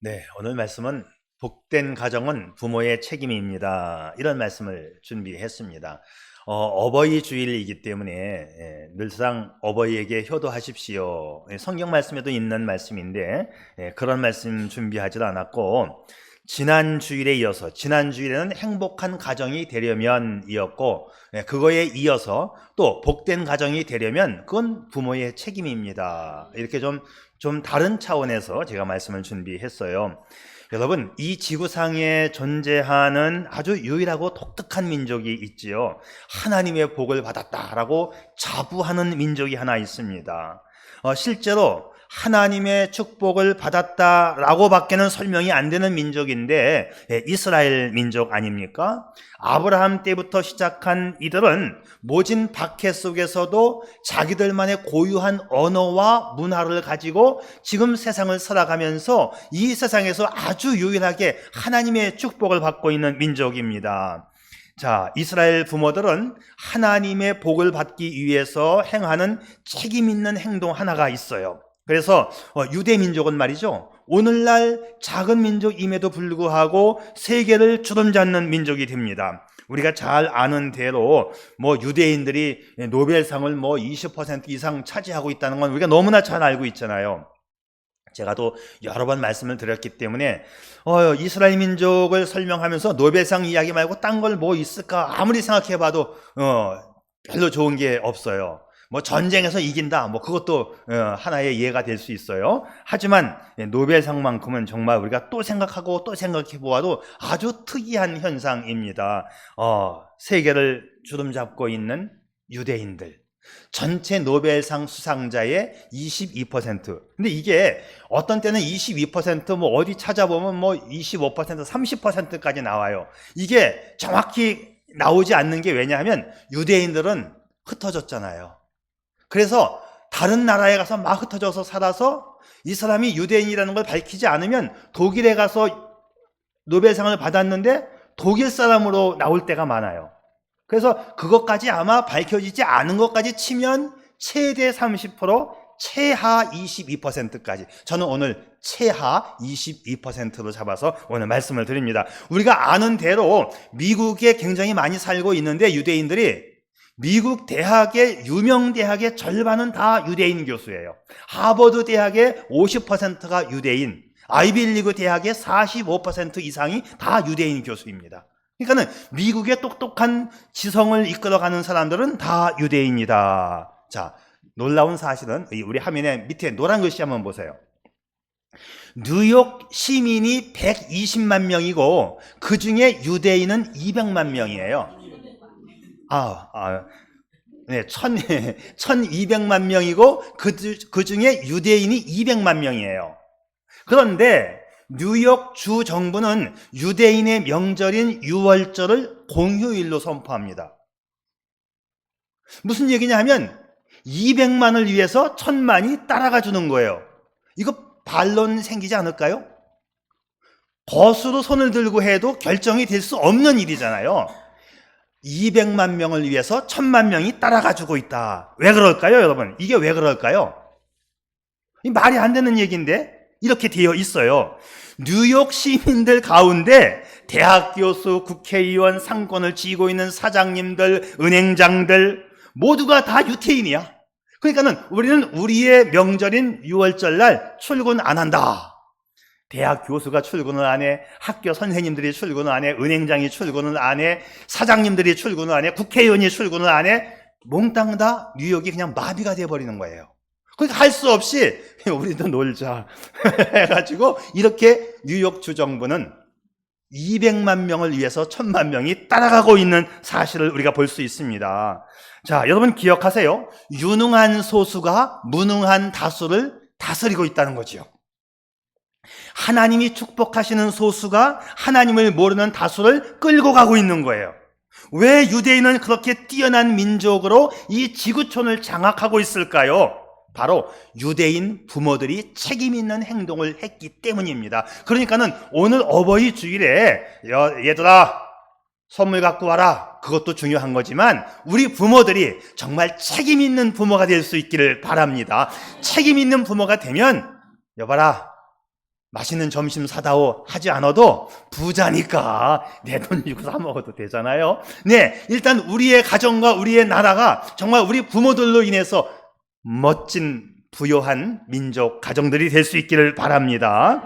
네, 오늘 말씀은 복된 가정은 부모의 책임입니다. 이런 말씀을 준비했습니다. 어버이 주일이기 때문에 늘상 어버이에게 효도하십시오. 성경 말씀에도 있는 말씀인데 그런 말씀 준비하지도 않았고, 지난 주일에 이어서 지난 주일에는 행복한 가정이 되려면이었고, 그거에 이어서 또 복된 가정이 되려면 그건 부모의 책임입니다. 이렇게 좀 다른 차원에서 제가 말씀을 준비했어요. 여러분, 이 지구상에 존재하는 아주 유일하고 독특한 민족이 있지요. 하나님의 복을 받았다라고 자부하는 민족이 하나 있습니다. 실제로 하나님의 축복을 받았다라고 밖에는 설명이 안 되는 민족인데, 이스라엘 민족 아닙니까? 아브라함 때부터 시작한 이들은 모진 박해 속에서도 자기들만의 고유한 언어와 문화를 가지고 지금 세상을 살아가면서 이 세상에서 아주 유일하게 하나님의 축복을 받고 있는 민족입니다. 자, 이스라엘 부모들은 하나님의 복을 받기 위해서 행하는 책임 있는 행동 하나가 있어요. 그래서 유대 민족은 말이죠, 오늘날 작은 민족임에도 불구하고 세계를 주름잡는 민족이 됩니다. 우리가 잘 아는 대로 유대인들이 노벨상을 20% 이상 차지하고 있다는 건 우리가 너무나 잘 알고 있잖아요. 제가 또 여러 번 말씀을 드렸기 때문에 이스라엘 민족을 설명하면서 노벨상 이야기 말고 딴 걸 뭐 있을까 아무리 생각해봐도 별로 좋은 게 없어요. 전쟁에서 이긴다, 그것도 하나의 예가 될 수 있어요. 하지만 노벨상만큼은 정말 우리가 또 생각하고 또 생각해 보아도 아주 특이한 현상입니다. 세계를 주름잡고 있는 유대인들, 전체 노벨상 수상자의 22%. 근데 이게 어떤 때는 22%, 어디 찾아보면 25%, 30%까지 나와요. 이게 정확히 나오지 않는 게 왜냐하면 유대인들은 흩어졌잖아요. 그래서 다른 나라에 가서 막 흩어져서 살아서 이 사람이 유대인이라는 걸 밝히지 않으면 독일에 가서 노벨상을 받았는데 독일 사람으로 나올 때가 많아요. 그래서 그것까지 아마 밝혀지지 않은 것까지 치면 최대 30%, 최하 22%까지. 저는 오늘 최하 22%로 잡아서 오늘 말씀을 드립니다. 우리가 아는 대로 미국에 굉장히 많이 살고 있는데 유대인들이 미국 대학의 유명 대학의 절반은 다 유대인 교수예요. 하버드 대학의 50%가 유대인, 아이비리그 대학의 45% 이상이 다 유대인 교수입니다. 그러니까는 미국의 똑똑한 지성을 이끌어가는 사람들은 다 유대인이다. 자, 놀라운 사실은 우리 화면에 밑에 노란 글씨 한번 보세요. 뉴욕 시민이 120만 명이고 그 중에 유대인은 200만 명이에요. 네, 1200만 명이고 그 중에 유대인이 200만 명이에요. 그런데 뉴욕 주 정부는 유대인의 명절인 유월절을 공휴일로 선포합니다. 무슨 얘기냐 하면 200만을 위해서 1000만이 따라가 주는 거예요. 이거 반론 생기지 않을까요? 거수로 손을 들고 해도 결정이 될 수 없는 일이잖아요. 200만 명을 위해서 1000만 명이 따라가주고 있다. 왜 그럴까요, 여러분? 이게 왜 그럴까요? 말이 안 되는 얘기인데 이렇게 되어 있어요. 뉴욕 시민들 가운데 대학 교수, 국회의원, 상권을 쥐고 있는 사장님들, 은행장들 모두가 다 유태인이야. 그러니까는 우리는 우리의 명절인 6월절 날 출근 안 한다. 대학 교수가 출근을 안 해, 학교 선생님들이 출근을 안 해, 은행장이 출근을 안 해, 사장님들이 출근을 안 해, 국회의원이 출근을 안 해. 몽땅 다 뉴욕이 그냥 마비가 돼버리는 거예요. 그러니까 할 수 없이 우리도 놀자 해가지고 이렇게 뉴욕 주정부는 200만 명을 위해서 1000만 명이 따라가고 있는 사실을 우리가 볼 수 있습니다. 자, 여러분 기억하세요. 유능한 소수가 무능한 다수를 다스리고 있다는 거지요. 하나님이 축복하시는 소수가 하나님을 모르는 다수를 끌고 가고 있는 거예요. 왜 유대인은 그렇게 뛰어난 민족으로 이 지구촌을 장악하고 있을까요? 바로 유대인 부모들이 책임 있는 행동을 했기 때문입니다. 그러니까는 오늘 어버이 주일에 얘들아 선물 갖고 와라, 그것도 중요한 거지만 우리 부모들이 정말 책임 있는 부모가 될 수 있기를 바랍니다. 책임 있는 부모가 되면 여봐라, 맛있는 점심 사다오 하지 않아도 부자니까 내 돈 주고 사 먹어도 되잖아요. 네, 일단 우리의 가정과 우리의 나라가 정말 우리 부모들로 인해서 멋진 부요한 민족 가정들이 될 수 있기를 바랍니다.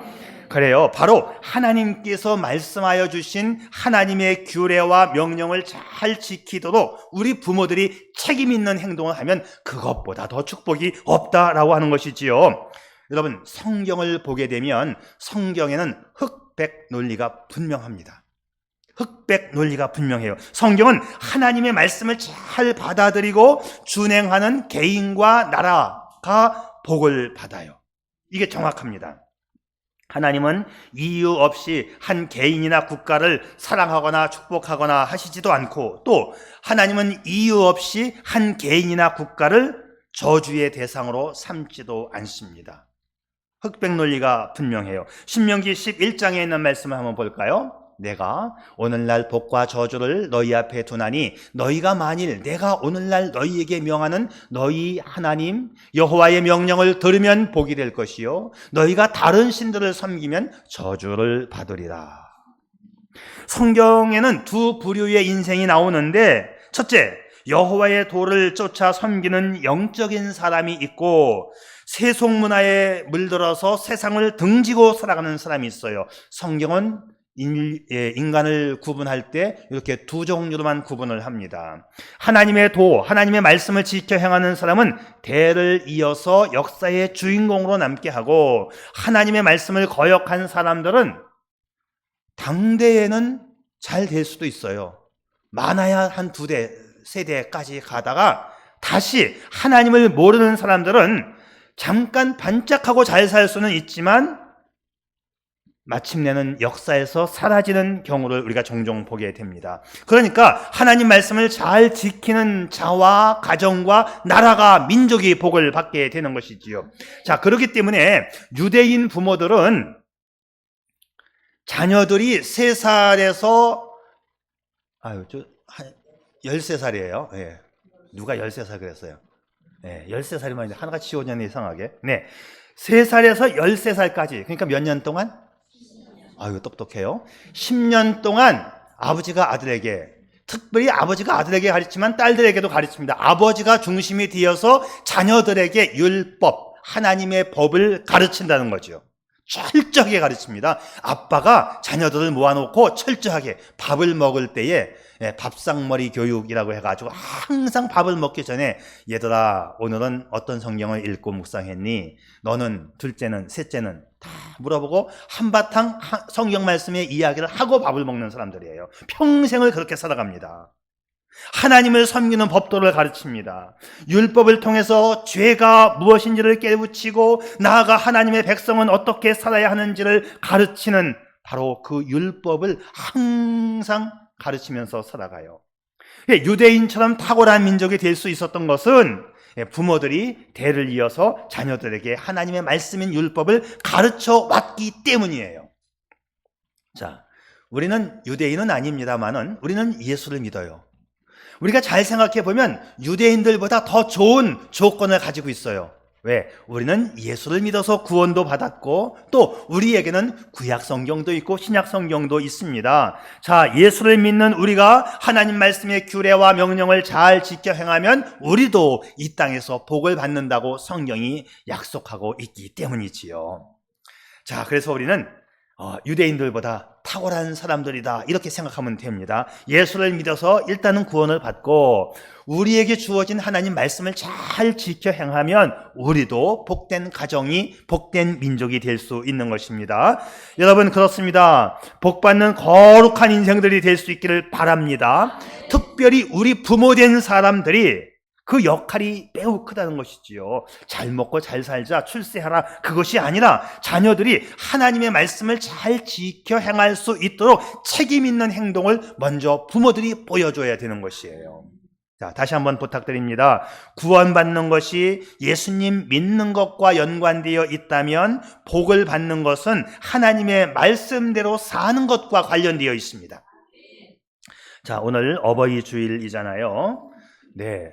그래요. 바로 하나님께서 말씀하여 주신 하나님의 규례와 명령을 잘 지키도록 우리 부모들이 책임 있는 행동을 하면 그것보다 더 축복이 없다라고 하는 것이지요. 여러분, 성경을 보게 되면 성경에는 흑백 논리가 분명합니다. 흑백 논리가 분명해요. 성경은 하나님의 말씀을 잘 받아들이고 준행하는 개인과 나라가 복을 받아요. 이게 정확합니다. 하나님은 이유 없이 한 개인이나 국가를 사랑하거나 축복하거나 하시지도 않고, 또 하나님은 이유 없이 한 개인이나 국가를 저주의 대상으로 삼지도 않습니다. 흑백 논리가 분명해요. 신명기 11장에 있는 말씀을 한번 볼까요? 내가 오늘날 복과 저주를 너희 앞에 두나니 너희가 만일 내가 오늘날 너희에게 명하는 너희 하나님 여호와의 명령을 들으면 복이 될 것이요 너희가 다른 신들을 섬기면 저주를 받으리라. 성경에는 두 부류의 인생이 나오는데, 첫째, 여호와의 도를 쫓아 섬기는 영적인 사람이 있고, 세속문화에 물들어서 세상을 등지고 살아가는 사람이 있어요. 성경은 인간을 구분할 때 이렇게 두 종류로만 구분을 합니다. 하나님의 도, 하나님의 말씀을 지켜 행하는 사람은 대를 이어서 역사의 주인공으로 남게 하고, 하나님의 말씀을 거역한 사람들은 당대에는 잘 될 수도 있어요. 많아야 한 두 대, 세 대까지 가다가 다시 하나님을 모르는 사람들은 잠깐 반짝하고 잘 살 수는 있지만 마침내는 역사에서 사라지는 경우를 우리가 종종 보게 됩니다. 그러니까 하나님 말씀을 잘 지키는 자와 가정과 나라가, 민족이 복을 받게 되는 것이지요. 자, 그렇기 때문에 유대인 부모들은 자녀들이 3살에서 13살이에요. 예. 누가 13살 그랬어요? 네, 13살이면 하나같이 지워졌네, 이상하게. 네. 3살에서 13살까지. 그러니까 몇 년 동안? 아유, 똑똑해요. 10년 동안 아버지가 아들에게, 특별히 아버지가 아들에게 가르치면 딸들에게도 가르칩니다. 아버지가 중심이 되어서 자녀들에게 율법, 하나님의 법을 가르친다는 거죠. 철저하게 가르칩니다. 아빠가 자녀들을 모아놓고 철저하게 밥을 먹을 때에 밥상머리 교육이라고 해가지고 항상 밥을 먹기 전에, 얘들아 오늘은 어떤 성경을 읽고 묵상했니? 너는 둘째는 셋째는? 다 물어보고 한바탕 성경 말씀의 이야기를 하고 밥을 먹는 사람들이에요. 평생을 그렇게 살아갑니다. 하나님을 섬기는 법도를 가르칩니다. 율법을 통해서 죄가 무엇인지를 깨우치고 나아가 하나님의 백성은 어떻게 살아야 하는지를 가르치는, 바로 그 율법을 항상 가르치면서 살아가요. 유대인처럼 탁월한 민족이 될 수 있었던 것은 부모들이 대를 이어서 자녀들에게 하나님의 말씀인 율법을 가르쳐 왔기 때문이에요. 자, 우리는 유대인은 아닙니다만은 우리는 예수를 믿어요. 우리가 잘 생각해 보면 유대인들보다 더 좋은 조건을 가지고 있어요. 왜? 우리는 예수를 믿어서 구원도 받았고, 또 우리에게는 구약 성경도 있고 신약 성경도 있습니다. 자, 예수를 믿는 우리가 하나님 말씀의 규례와 명령을 잘 지켜 행하면 우리도 이 땅에서 복을 받는다고 성경이 약속하고 있기 때문이지요. 자, 그래서 우리는 유대인들보다 탁월한 사람들이다, 이렇게 생각하면 됩니다. 예수를 믿어서 일단은 구원을 받고 우리에게 주어진 하나님 말씀을 잘 지켜 행하면 우리도 복된 가정이, 복된 민족이 될 수 있는 것입니다. 여러분, 그렇습니다. 복받는 거룩한 인생들이 될 수 있기를 바랍니다. 특별히 우리 부모된 사람들이 그 역할이 매우 크다는 것이지요. 잘 먹고 잘 살자, 출세하라, 그것이 아니라 자녀들이 하나님의 말씀을 잘 지켜 행할 수 있도록 책임 있는 행동을 먼저 부모들이 보여줘야 되는 것이에요. 자, 다시 한번 부탁드립니다. 구원받는 것이 예수님 믿는 것과 연관되어 있다면 복을 받는 것은 하나님의 말씀대로 사는 것과 관련되어 있습니다. 자, 오늘 어버이 주일이잖아요. 네.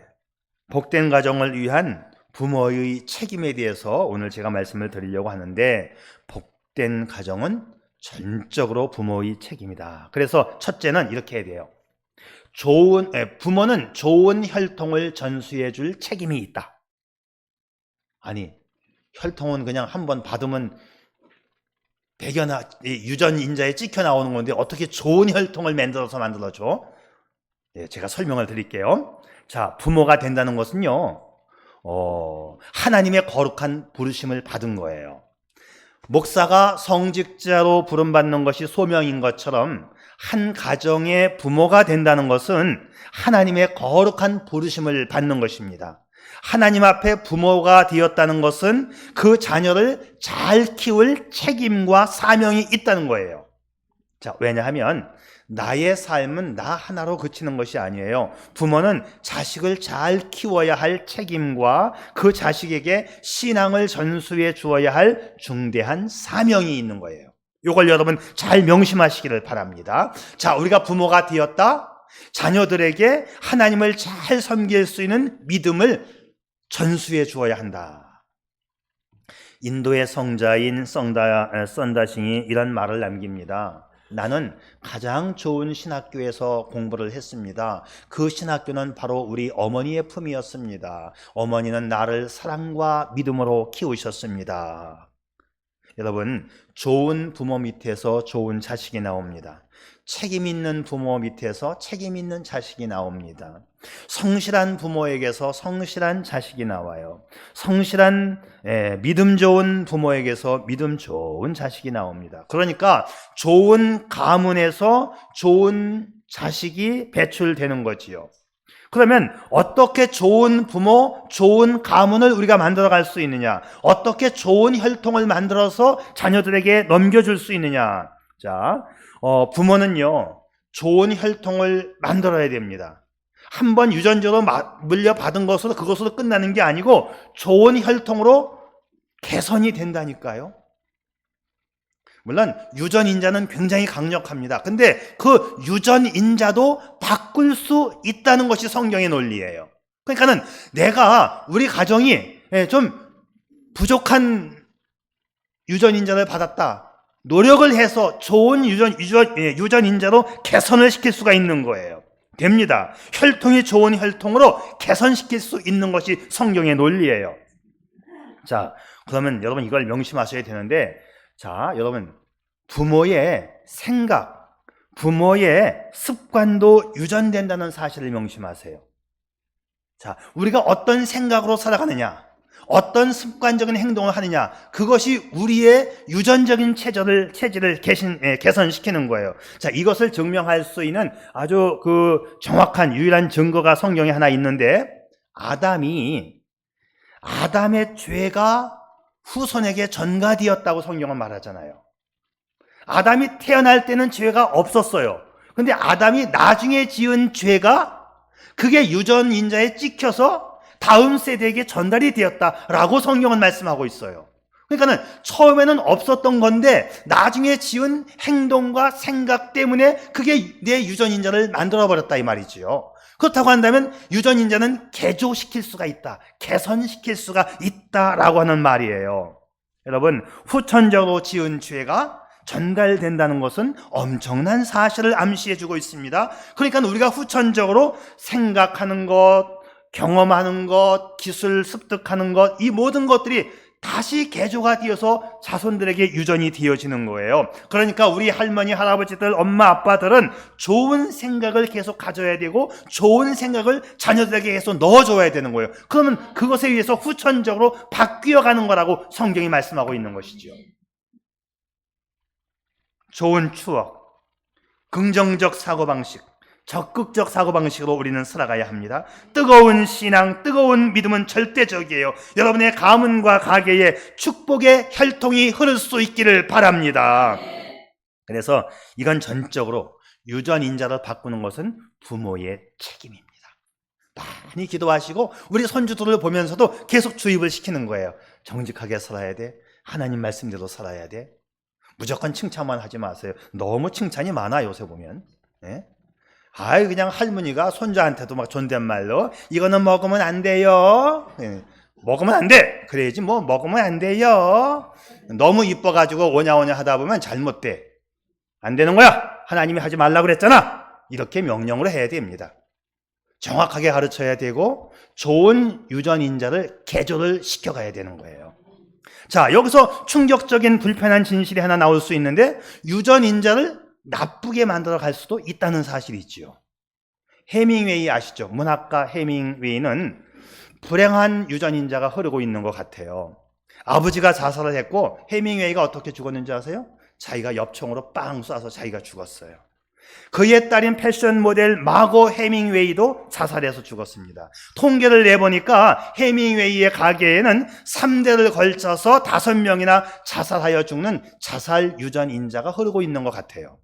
복된 가정을 위한 부모의 책임에 대해서 오늘 제가 말씀을 드리려고 하는데, 복된 가정은 전적으로 부모의 책임이다. 그래서 첫째는 이렇게 해야 돼요. 부모는 좋은 혈통을 전수해 줄 책임이 있다. 아니, 혈통은 그냥 한번 받으면 유전인자에 찍혀 나오는 건데 어떻게 좋은 혈통을 만들어줘? 네, 제가 설명을 드릴게요. 자, 부모가 된다는 것은요, 하나님의 거룩한 부르심을 받은 거예요. 목사가 성직자로 부름받는 것이 소명인 것처럼 한 가정의 부모가 된다는 것은 하나님의 거룩한 부르심을 받는 것입니다. 하나님 앞에 부모가 되었다는 것은 그 자녀를 잘 키울 책임과 사명이 있다는 거예요. 자, 왜냐하면 나의 삶은 나 하나로 그치는 것이 아니에요. 부모는 자식을 잘 키워야 할 책임과 그 자식에게 신앙을 전수해 주어야 할 중대한 사명이 있는 거예요. 이걸 여러분 잘 명심하시기를 바랍니다. 자, 우리가 부모가 되었다. 자녀들에게 하나님을 잘 섬길 수 있는 믿음을 전수해 주어야 한다. 인도의 성자인 썬다싱이 이런 말을 남깁니다. 나는 가장 좋은 신학교에서 공부를 했습니다. 그 신학교는 바로 우리 어머니의 품이었습니다. 어머니는 나를 사랑과 믿음으로 키우셨습니다. 여러분, 좋은 부모 밑에서 좋은 자식이 나옵니다. 책임 있는 부모 밑에서 책임 있는 자식이 나옵니다. 성실한 부모에게서 성실한 자식이 나와요. 성실한 믿음 좋은 부모에게서 믿음 좋은 자식이 나옵니다. 그러니까 좋은 가문에서 좋은 자식이 배출되는 거지요. 그러면 어떻게 좋은 부모, 좋은 가문을 우리가 만들어갈 수 있느냐? 어떻게 좋은 혈통을 만들어서 자녀들에게 넘겨줄 수 있느냐? 자, 부모는요, 좋은 혈통을 만들어야 됩니다. 한번 유전적으로 물려받은 것으로 그것으로 끝나는 게 아니고 좋은 혈통으로 개선이 된다니까요. 물론 유전인자는 굉장히 강력합니다. 근데 그 유전인자도 바꿀 수 있다는 것이 성경의 논리예요. 그러니까는 우리 가정이 좀 부족한 유전인자를 받았다. 노력을 해서 좋은 유전인자로 개선을 시킬 수가 있는 거예요. 됩니다. 혈통이 좋은 혈통으로 개선시킬 수 있는 것이 성경의 논리예요. 자, 그러면 여러분 이걸 명심하셔야 되는데, 자, 여러분, 부모의 생각, 부모의 습관도 유전된다는 사실을 명심하세요. 자, 우리가 어떤 생각으로 살아가느냐, 어떤 습관적인 행동을 하느냐, 그것이 우리의 유전적인 체질을 개선시키는 거예요. 자, 이것을 증명할 수 있는 아주 정확한 유일한 증거가 성경에 하나 있는데, 아담의 죄가 후손에게 전가되었다고 성경은 말하잖아요. 아담이 태어날 때는 죄가 없었어요. 근데 아담이 나중에 지은 죄가 그게 유전인자에 찍혀서 다음 세대에게 전달이 되었다라고 성경은 말씀하고 있어요. 그러니까는 처음에는 없었던 건데 나중에 지은 행동과 생각 때문에 그게 내 유전인자를 만들어버렸다 이 말이지요. 그렇다고 한다면 유전인자는 개조시킬 수가 있다, 개선시킬 수가 있다라고 하는 말이에요. 여러분, 후천적으로 지은 죄가 전달된다는 것은 엄청난 사실을 암시해주고 있습니다. 그러니까 우리가 후천적으로 생각하는 것, 경험하는 것, 기술 습득하는 것, 이 모든 것들이 다시 개조가 되어서 자손들에게 유전이 되어지는 거예요. 그러니까 우리 할머니, 할아버지들, 엄마, 아빠들은 좋은 생각을 계속 가져야 되고 좋은 생각을 자녀들에게 계속 넣어줘야 되는 거예요. 그러면 그것에 의해서 후천적으로 바뀌어가는 거라고 성경이 말씀하고 있는 것이죠. 좋은 추억, 긍정적 사고방식, 적극적 사고방식으로 우리는 살아가야 합니다. 뜨거운 신앙, 뜨거운 믿음은 절대적이에요. 여러분의 가문과 가계에 축복의 혈통이 흐를 수 있기를 바랍니다. 그래서 이건 전적으로 유전인자를 바꾸는 것은 부모의 책임입니다. 많이 기도하시고 우리 손주들을 보면서도 계속 주입을 시키는 거예요. 정직하게 살아야 돼. 하나님 말씀대로 살아야 돼. 무조건 칭찬만 하지 마세요. 너무 칭찬이 많아 요새 보면. 네? 그냥 할머니가 손자한테도 막 존댓말로 이거는 먹으면 안 돼요. 네. 먹으면 안 돼. 그래야지 뭐 먹으면 안 돼요. 너무 이뻐가지고 오냐오냐 하다 보면 잘못돼. 안 되는 거야. 하나님이 하지 말라고 그랬잖아. 이렇게 명령으로 해야 됩니다. 정확하게 가르쳐야 되고 좋은 유전인자를 개조를 시켜가야 되는 거예요. 자, 여기서 충격적인 불편한 진실이 하나 나올 수 있는데 유전인자를 나쁘게 만들어 갈 수도 있다는 사실이 있지요. 해밍웨이 아시죠? 문학가 해밍웨이는 불행한 유전인자가 흐르고 있는 것 같아요. 아버지가 자살을 했고 해밍웨이가 어떻게 죽었는지 아세요? 자기가 엽총으로 빵 쏴서 자기가 죽었어요. 그의 딸인 패션 모델 마고 해밍웨이도 자살해서 죽었습니다. 통계를 내보니까 해밍웨이의 가게에는 3대를 걸쳐서 5명이나 자살하여 죽는 자살 유전인자가 흐르고 있는 것 같아요.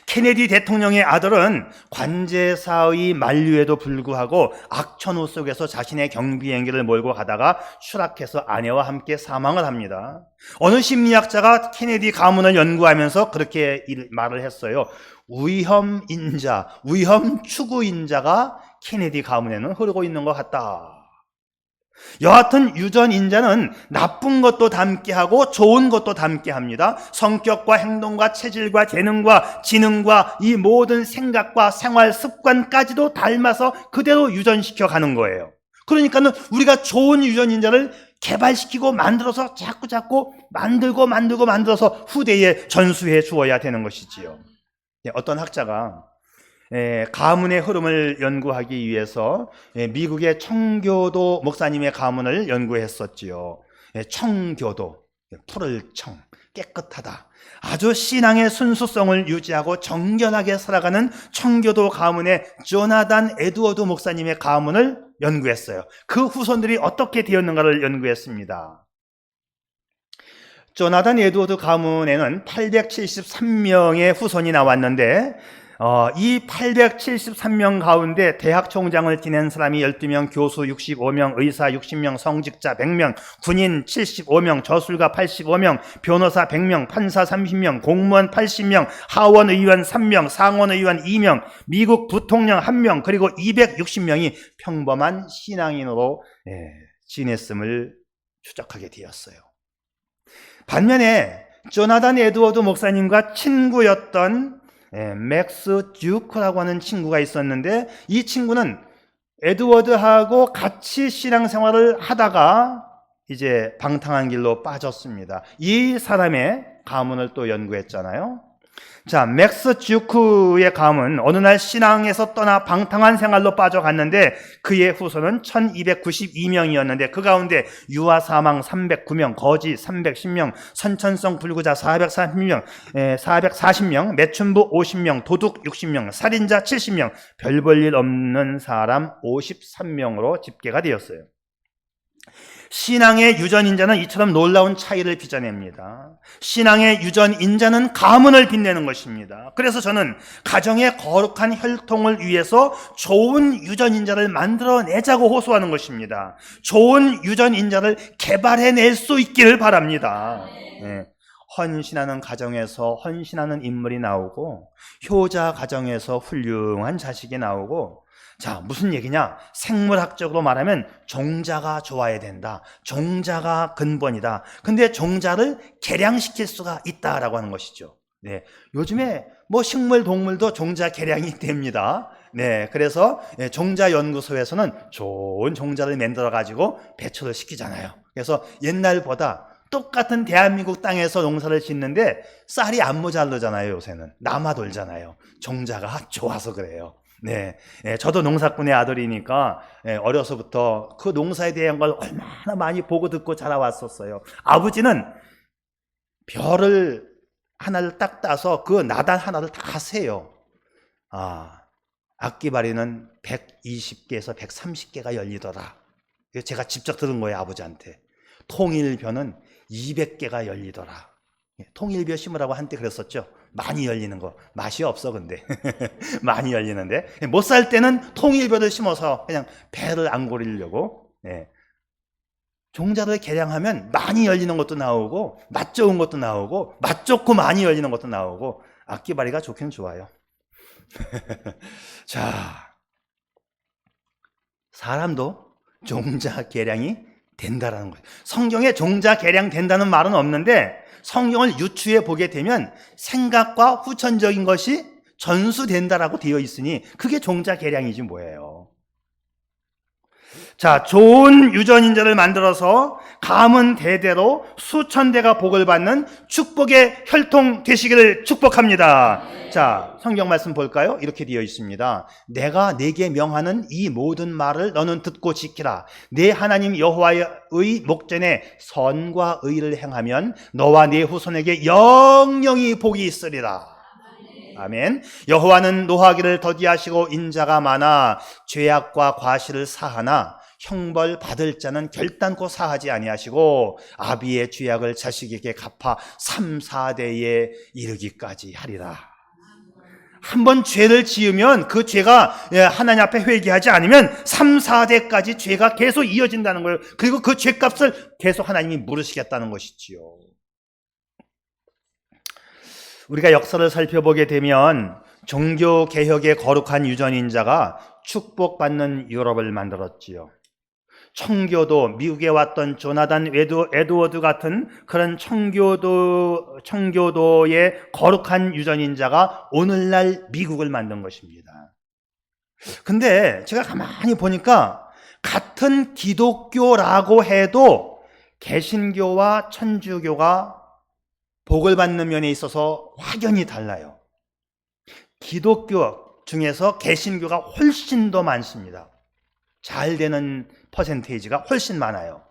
케네디 대통령의 아들은 관제사의 만류에도 불구하고 악천후 속에서 자신의 경비행기를 몰고 가다가 추락해서 아내와 함께 사망을 합니다. 어느 심리학자가 케네디 가문을 연구하면서 그렇게 말을 했어요. 위험인자, 위험 추구인자가 케네디 가문에는 흐르고 있는 것 같다. 여하튼 유전인자는 나쁜 것도 담게 하고 좋은 것도 담게 합니다. 성격과 행동과 체질과 재능과 지능과 이 모든 생각과 생활 습관까지도 닮아서 그대로 유전시켜 가는 거예요. 그러니까는 우리가 좋은 유전인자를 개발시키고 만들어서 자꾸 만들어서 후대에 전수해 주어야 되는 것이지요. 어떤 학자가 가문의 흐름을 연구하기 위해서 미국의 청교도 목사님의 가문을 연구했었지요. 청교도, 푸를 청, 깨끗하다. 아주 신앙의 순수성을 유지하고 정결하게 살아가는 청교도 가문의 조나단 에드워드 목사님의 가문을 연구했어요. 그 후손들이 어떻게 되었는가를 연구했습니다. 조나단 에드워드 가문에는 873명의 후손이 나왔는데 이 873명 가운데 대학 총장을 지낸 사람이 12명, 교수 65명, 의사 60명, 성직자 100명, 군인 75명, 저술가 85명, 변호사 100명, 판사 30명, 공무원 80명, 하원의원 3명, 상원의원 2명, 미국 부통령 1명, 그리고 260명이 평범한 신앙인으로 지냈음을 추적하게 되었어요. 반면에 조나단 에드워드 목사님과 친구였던 맥스 듀크라고 하는 친구가 있었는데 이 친구는 에드워드하고 같이 신앙생활을 하다가 이제 방탕한 길로 빠졌습니다. 이 사람의 가문을 또 연구했잖아요. 자, 맥스 듀크의 가문 어느 날 신앙에서 떠나 방탕한 생활로 빠져갔는데 그의 후손은 1292명이었는데 그 가운데 유아 사망 309명, 거지 310명, 선천성 불구자 440명, 매춘부 50명, 도둑 60명, 살인자 70명, 별 볼 일 없는 사람 53명으로 집계가 되었어요. 신앙의 유전인자는 이처럼 놀라운 차이를 빚어냅니다. 신앙의 유전인자는 가문을 빛내는 것입니다. 그래서 저는 가정의 거룩한 혈통을 위해서 좋은 유전인자를 만들어내자고 호소하는 것입니다. 좋은 유전인자를 개발해낼 수 있기를 바랍니다. 헌신하는 가정에서 헌신하는 인물이 나오고 효자 가정에서 훌륭한 자식이 나오고 자, 무슨 얘기냐? 생물학적으로 말하면 종자가 좋아야 된다. 종자가 근본이다. 근데 종자를 개량시킬 수가 있다라고 하는 것이죠. 요즘에 뭐 식물, 동물도 종자 개량이 됩니다. 그래서 종자 연구소에서는 좋은 종자를 만들어 가지고 배출을 시키잖아요. 그래서 옛날보다 똑같은 대한민국 땅에서 농사를 짓는데 쌀이 안 모자르잖아요. 요새는 남아 돌잖아요. 종자가 좋아서 그래요. 저도 농사꾼의 아들이니까 어려서부터 그 농사에 대한 걸 얼마나 많이 보고 듣고 자라왔었어요. 아버지는 별을 하나를 딱 따서 그 나단 하나를 다 세요. 악기발이는 120개에서 130개가 열리더라. 제가 직접 들은 거예요, 아버지한테. 통일벼는 200개가 열리더라. 통일벼 심으라고 한때 그랬었죠. 많이 열리는 거. 맛이 없어 근데. 많이 열리는데 못 살 때는 통일벼를 심어서 그냥 배를 안 고리려고 종자를 개량하면 많이 열리는 것도 나오고 맛 좋은 것도 나오고 맛 좋고 많이 열리는 것도 나오고 악기발이가 좋긴 좋아요. 자, 사람도 종자 계량이 된다라는 거예요. 성경에 종자 계량 된다는 말은 없는데 성경을 유추해 보게 되면 생각과 후천적인 것이 전수된다라고 되어 있으니 그게 종자 계량이지 뭐예요. 자, 좋은 유전인자를 만들어서 가문 대대로 수천 대가 복을 받는 축복의 혈통 되시기를 축복합니다. 자, 성경 말씀 볼까요? 이렇게 되어 있습니다. 내가 네게 명하는 이 모든 말을 너는 듣고 지키라. 네 하나님 여호와의 목전에 선과 의를 행하면 너와 네 후손에게 영영이 복이 있으리라. 아멘. 여호와는 노하기를 더디하시고 인자가 많아 죄악과 과실을 사하나 형벌 받을 자는 결단코 사하지 아니하시고 아비의 죄악을 자식에게 갚아 3, 4대에 이르기까지 하리라. 한번 죄를 지으면 그 죄가 하나님 앞에 회개하지 않으면 3, 4대까지 죄가 계속 이어진다는 거예요. 그리고 그 죄값을 계속 하나님이 물으시겠다는 것이지요. 우리가 역사를 살펴보게 되면 종교개혁의 거룩한 유전인자가 축복받는 유럽을 만들었지요. 청교도, 미국에 왔던 조나단 에드워드 같은 그런 청교도의 거룩한 유전인자가 오늘날 미국을 만든 것입니다. 근데 제가 가만히 보니까 같은 기독교라고 해도 개신교와 천주교가 복을 받는 면에 있어서 확연히 달라요. 기독교 중에서 개신교가 훨씬 더 많습니다. 잘 되는 퍼센테이지가 훨씬 많아요.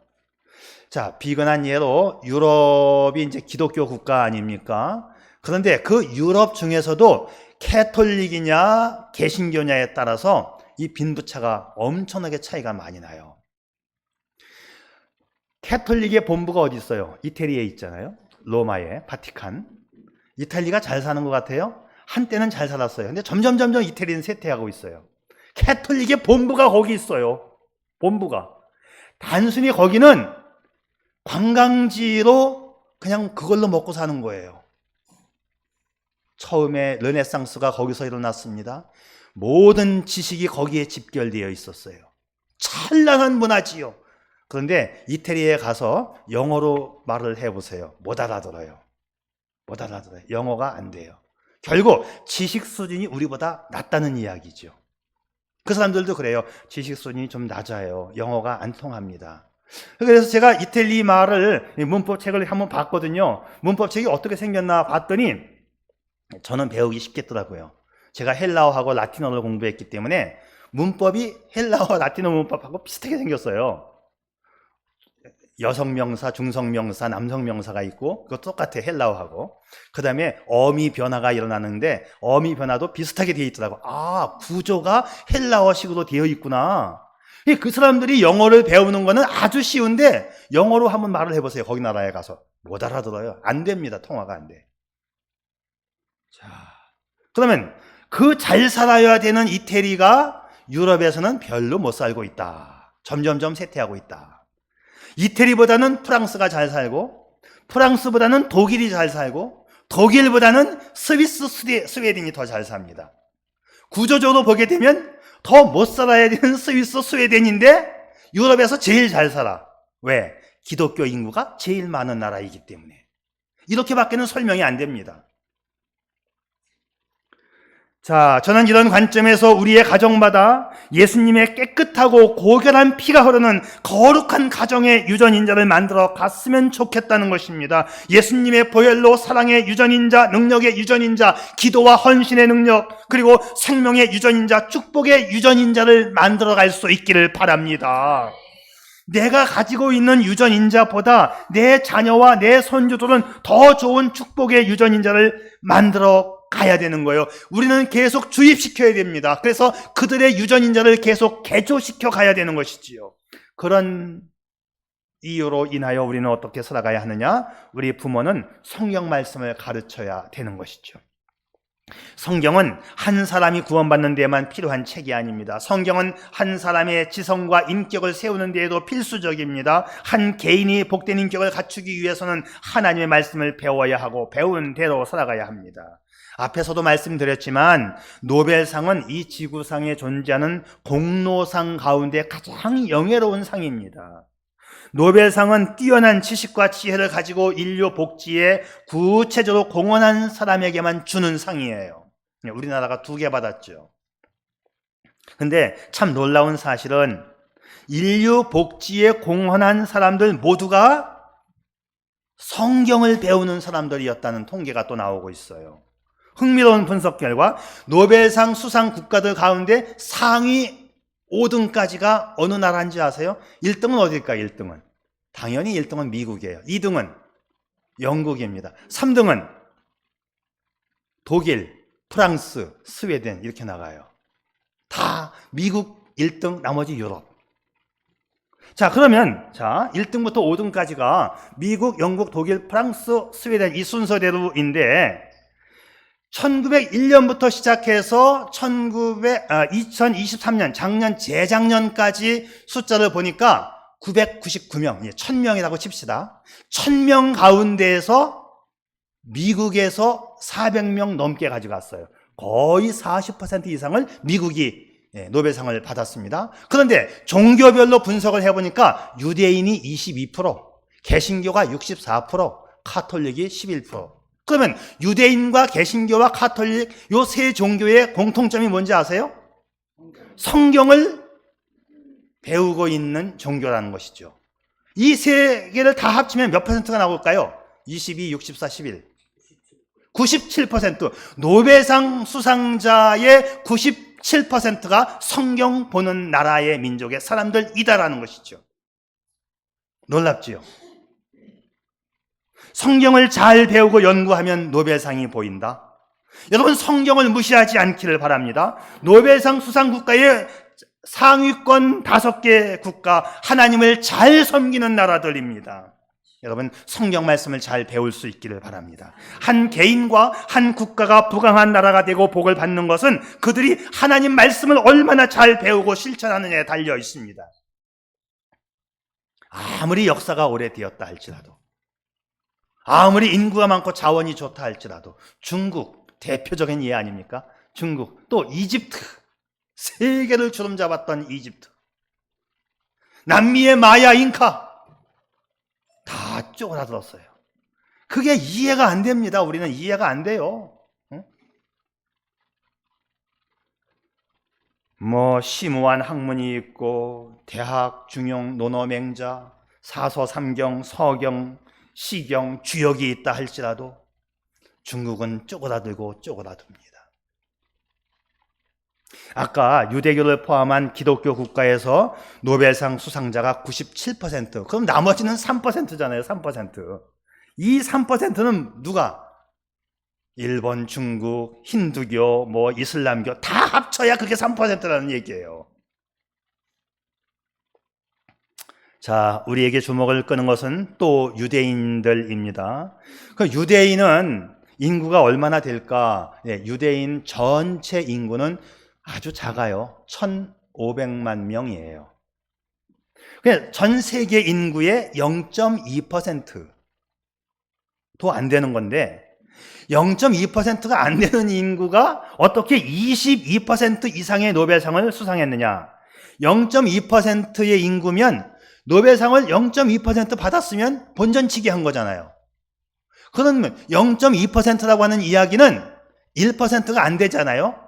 자, 비근한 예로 유럽이 이제 기독교 국가 아닙니까? 그런데 그 유럽 중에서도 캐톨릭이냐 개신교냐에 따라서 이 빈부차가 엄청나게 차이가 많이 나요. 캐톨릭의 본부가 어디 있어요? 이태리에 있잖아요. 로마의 바티칸. 이탈리아가 잘 사는 것 같아요. 한때는 잘 살았어요. 근데 점점 이태리는 쇠퇴하고 있어요. 캐톨릭의 본부가 거기 있어요. 본부가. 단순히 거기는 관광지로 그냥 그걸로 먹고 사는 거예요. 처음에 르네상스가 거기서 일어났습니다. 모든 지식이 거기에 집결되어 있었어요. 찬란한 문화지요. 그런데 이태리에 가서 영어로 말을 해보세요. 못 알아들어요. 못 알아들어요. 영어가 안 돼요. 결국 지식 수준이 우리보다 낮다는 이야기죠. 그 사람들도 그래요. 지식 수준이 좀 낮아요. 영어가 안 통합니다. 그래서 제가 이탈리 말을 문법책을 한번 봤거든요. 문법책이 어떻게 생겼나 봤더니 저는 배우기 쉽겠더라고요. 제가 헬라어하고 라틴어를 공부했기 때문에 문법이 헬라어, 라틴어 문법하고 비슷하게 생겼어요. 여성명사, 중성명사, 남성명사가 있고 그거 똑같아 헬라어하고. 그 다음에 어미 변화가 일어나는데 어미 변화도 비슷하게 되어 있더라고. 아, 구조가 헬라어식으로 되어 있구나. 그 사람들이 영어를 배우는 거는 아주 쉬운데 영어로 한번 말을 해보세요. 거기 나라에 가서 못 알아들어요. 안 됩니다. 통화가 안 돼. 자, 그러면 그 잘 살아야 되는 이태리가 유럽에서는 별로 못 살고 있다. 점점점 쇠퇴하고 있다. 이태리보다는 프랑스가 잘 살고 프랑스보다는 독일이 잘 살고 독일보다는 스위스, 스웨덴이 더 잘 삽니다. 구조적으로 보게 되면 더 못 살아야 되는 스위스, 스웨덴인데 유럽에서 제일 잘 살아. 왜? 기독교 인구가 제일 많은 나라이기 때문에. 이렇게밖에는 설명이 안 됩니다. 자, 저는 이런 관점에서 우리의 가정마다 예수님의 깨끗하고 고결한 피가 흐르는 거룩한 가정의 유전인자를 만들어 갔으면 좋겠다는 것입니다. 예수님의 보혈로 사랑의 유전인자, 능력의 유전인자, 기도와 헌신의 능력, 그리고 생명의 유전인자, 축복의 유전인자를 만들어 갈 수 있기를 바랍니다. 내가 가지고 있는 유전인자보다 내 자녀와 내 손주들은 더 좋은 축복의 유전인자를 만들어 가야 되는 거예요. 우리는 계속 주입시켜야 됩니다. 그래서 그들의 유전인자를 계속 개조시켜 가야 되는 것이지요. 그런 이유로 인하여 우리는 어떻게 살아가야 하느냐? 우리 부모는 성경 말씀을 가르쳐야 되는 것이죠. 성경은 한 사람이 구원받는 데에만 필요한 책이 아닙니다. 성경은 한 사람의 지성과 인격을 세우는 데에도 필수적입니다. 한 개인이 복된 인격을 갖추기 위해서는 하나님의 말씀을 배워야 하고 배운 대로 살아가야 합니다. 앞에서도 말씀드렸지만 노벨상은 이 지구상에 존재하는 공로상 가운데 가장 영예로운 상입니다. 노벨상은 뛰어난 지식과 지혜를 가지고 인류 복지에 구체적으로 공헌한 사람에게만 주는 상이에요. 우리나라가 2개 받았죠. 근데 참 놀라운 사실은 인류 복지에 공헌한 사람들 모두가 성경을 배우는 사람들이었다는 통계가 또 나오고 있어요. 흥미로운 분석 결과 노벨상 수상 국가들 가운데 상위 5등까지가 어느 나라인지 아세요? 1등은 어딜까요? 1등은 당연히 1등은 미국이에요. 2등은 영국입니다. 3등은 독일, 프랑스, 스웨덴 이렇게 나가요. 다 미국 1등, 나머지 유럽. 자, 그러면 1등부터 5등까지가 미국, 영국, 독일, 프랑스, 스웨덴 이 순서대로인데 1901년부터 시작해서 2023년 작년 재작년까지 숫자를 보니까 999명, 1000명이라고 칩시다. 1000명 가운데에서 미국에서 400명 넘게 가져갔어요. 거의 40% 이상을 미국이 노벨상을 받았습니다. 그런데 종교별로 분석을 해보니까 유대인이 22%, 개신교가 64%, 카톨릭이 11%. 그러면 유대인과 개신교와 카톨릭 요 세 종교의 공통점이 뭔지 아세요? 성경을 배우고 있는 종교라는 것이죠. 이 세 개를 다 합치면 몇 퍼센트가 나올까요? 22, 64, 11. 97%. 노벨상 수상자의 97%가 성경 보는 나라의 민족의 사람들이다라는 것이죠. 놀랍지요? 성경을 잘 배우고 연구하면 노벨상이 보인다. 여러분, 성경을 무시하지 않기를 바랍니다. 노벨상 수상 국가의 상위권 5개 국가, 하나님을 잘 섬기는 나라들입니다. 여러분, 성경 말씀을 잘 배울 수 있기를 바랍니다. 한 개인과 한 국가가 부강한 나라가 되고 복을 받는 것은 그들이 하나님 말씀을 얼마나 잘 배우고 실천하느냐에 달려 있습니다. 아무리 역사가 오래되었다 할지라도, 아무리 인구가 많고 자원이 좋다 할지라도, 중국 대표적인 예 아닙니까? 중국, 또 이집트, 세계를 주름잡았던 이집트, 남미의 마야, 잉카 다 쪼그라들었어요. 그게 이해가 안 됩니다. 우리는 이해가 안 돼요. 심오한 학문이 있고 대학, 중용, 논어, 맹자, 사서, 삼경, 서경, 시경, 주역이 있다 할지라도 중국은 쪼그라들고 쪼그라듭니다. 아까 유대교를 포함한 기독교 국가에서 노벨상 수상자가 97%, 그럼 나머지는 3%잖아요. 3%. 이 3%는 누가? 일본, 중국, 힌두교, 이슬람교 다 합쳐야 그게 3%라는 얘기예요. 자, 우리에게 주목을 끄는 것은 또 유대인들입니다. 그 유대인은 인구가 얼마나 될까? 유대인 전체 인구는 아주 작아요. 1,500만 명이에요. 전 세계 인구의 0.2%도 안 되는 건데 0.2%가 안 되는 인구가 어떻게 22% 이상의 노벨상을 수상했느냐? 0.2%의 인구면 노벨상을 0.2% 받았으면 본전치기 한 거잖아요. 그러면 0.2%라고 하는 이야기는 1%가 안 되잖아요.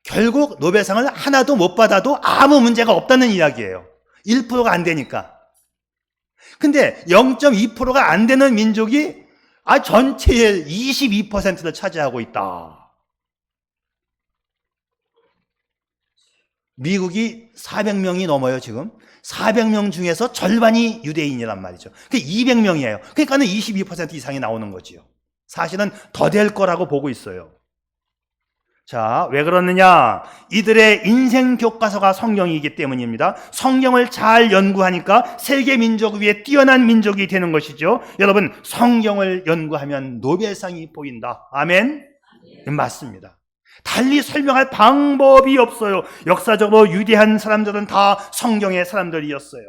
결국 노벨상을 하나도 못 받아도 아무 문제가 없다는 이야기예요. 1%가 안 되니까. 근데 0.2%가 안 되는 민족이 전체의 22%를 차지하고 있다. 미국이 400명이 넘어요, 지금. 400명 중에서 절반이 유대인이란 말이죠. 그게 200명이에요. 그러니까는 22% 이상이 나오는 거지요. 사실은 더 될 거라고 보고 있어요. 자, 왜 그러느냐? 이들의 인생 교과서가 성경이기 때문입니다. 성경을 잘 연구하니까 세계 민족 위에 뛰어난 민족이 되는 것이죠. 여러분, 성경을 연구하면 노벨상이 보인다. 아멘. 맞습니다. 달리 설명할 방법이 없어요. 역사적으로 유대한 사람들은 다 성경의 사람들이었어요.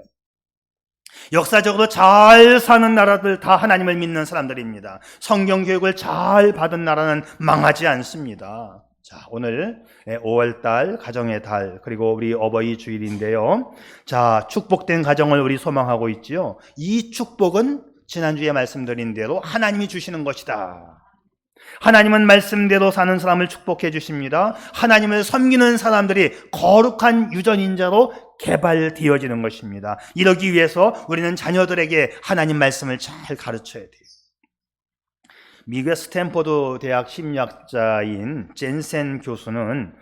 역사적으로 잘 사는 나라들 다 하나님을 믿는 사람들입니다. 성경 교육을 잘 받은 나라는 망하지 않습니다. 자, 오늘 5월달 가정의 달 그리고 우리 어버이 주일인데요. 자, 축복된 가정을 우리 소망하고 있지요. 이 축복은 지난주에 말씀드린 대로 하나님이 주시는 것이다. 하나님은 말씀대로 사는 사람을 축복해 주십니다. 하나님을 섬기는 사람들이 거룩한 유전인자로 개발되어지는 것입니다. 이러기 위해서 우리는 자녀들에게 하나님 말씀을 잘 가르쳐야 돼요. 미국의 스탠포드 대학 심리학자인 젠센 교수는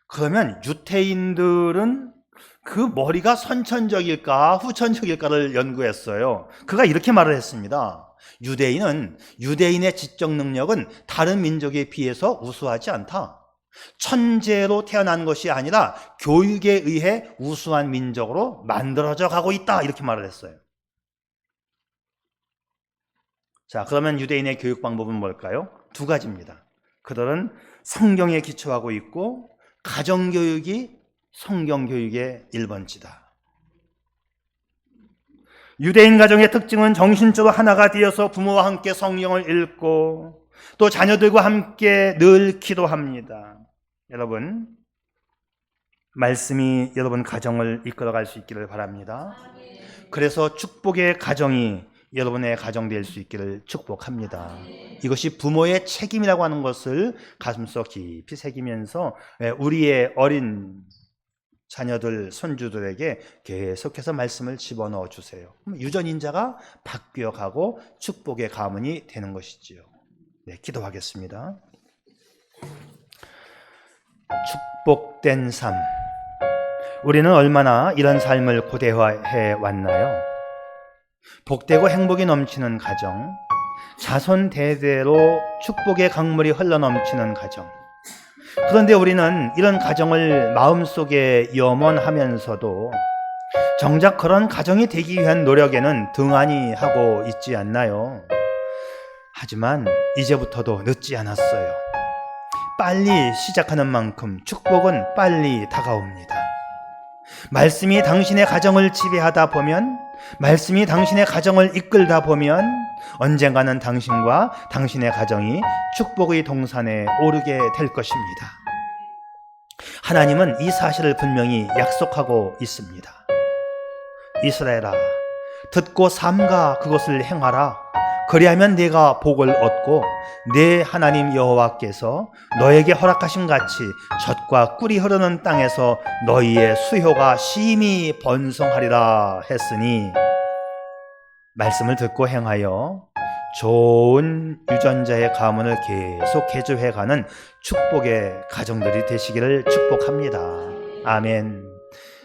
그러면 유태인들은 그 머리가 선천적일까 후천적일까를 연구했어요. 그가 이렇게 말을 했습니다. 유대인의 지적 능력은 다른 민족에 비해서 우수하지 않다. 천재로 태어난 것이 아니라 교육에 의해 우수한 민족으로 만들어져 가고 있다. 이렇게 말을 했어요. 자, 그러면 유대인의 교육 방법은 뭘까요? 두 가지입니다. 그들은 성경에 기초하고 있고 가정교육이 성경교육의 1번지다. 유대인 가정의 특징은 정신적으로 하나가 되어서 부모와 함께 성경을 읽고 또 자녀들과 함께 늘 기도합니다. 여러분, 말씀이 여러분 가정을 이끌어갈 수 있기를 바랍니다. 그래서 축복의 가정이 여러분의 가정 될 수 있기를 축복합니다. 이것이 부모의 책임이라고 하는 것을 가슴속 깊이 새기면서 우리의 어린 자녀들, 손주들에게 계속해서 말씀을 집어넣어 주세요. 유전인자가 바뀌어가고 축복의 가문이 되는 것이지요. 네, 기도하겠습니다. 축복된 삶. 우리는 얼마나 이런 삶을 고대화해 왔나요? 복되고 행복이 넘치는 가정, 자손 대대로 축복의 강물이 흘러넘치는 가정. 그런데 우리는 이런 가정을 마음속에 염원하면서도 정작 그런 가정이 되기 위한 노력에는 등한히 하고 있지 않나요? 하지만 이제부터도 늦지 않았어요. 빨리 시작하는 만큼 축복은 빨리 다가옵니다. 말씀이 당신의 가정을 지배하다 보면, 말씀이 당신의 가정을 이끌다 보면 언젠가는 당신과 당신의 가정이 축복의 동산에 오르게 될 것입니다. 하나님은 이 사실을 분명히 약속하고 있습니다. 이스라엘아, 듣고 삼가 그것을 행하라. 그리하면 네가 복을 얻고 네 하나님 여호와께서 너에게 허락하신 같이 젖과 꿀이 흐르는 땅에서 너희의 수효가 심히 번성하리라 했으니, 말씀을 듣고 행하여 좋은 유전자의 가문을 계속 개조해가는 축복의 가정들이 되시기를 축복합니다. 아멘.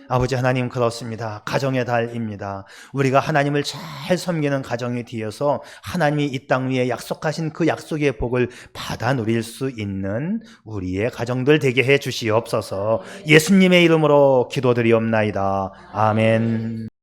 아버지 하나님, 그렇습니다. 가정의 달입니다. 우리가 하나님을 잘 섬기는 가정이 되어서 하나님이 이 땅 위에 약속하신 그 약속의 복을 받아 누릴 수 있는 우리의 가정들 되게 해 주시옵소서. 예수님의 이름으로 기도드리옵나이다. 아멘.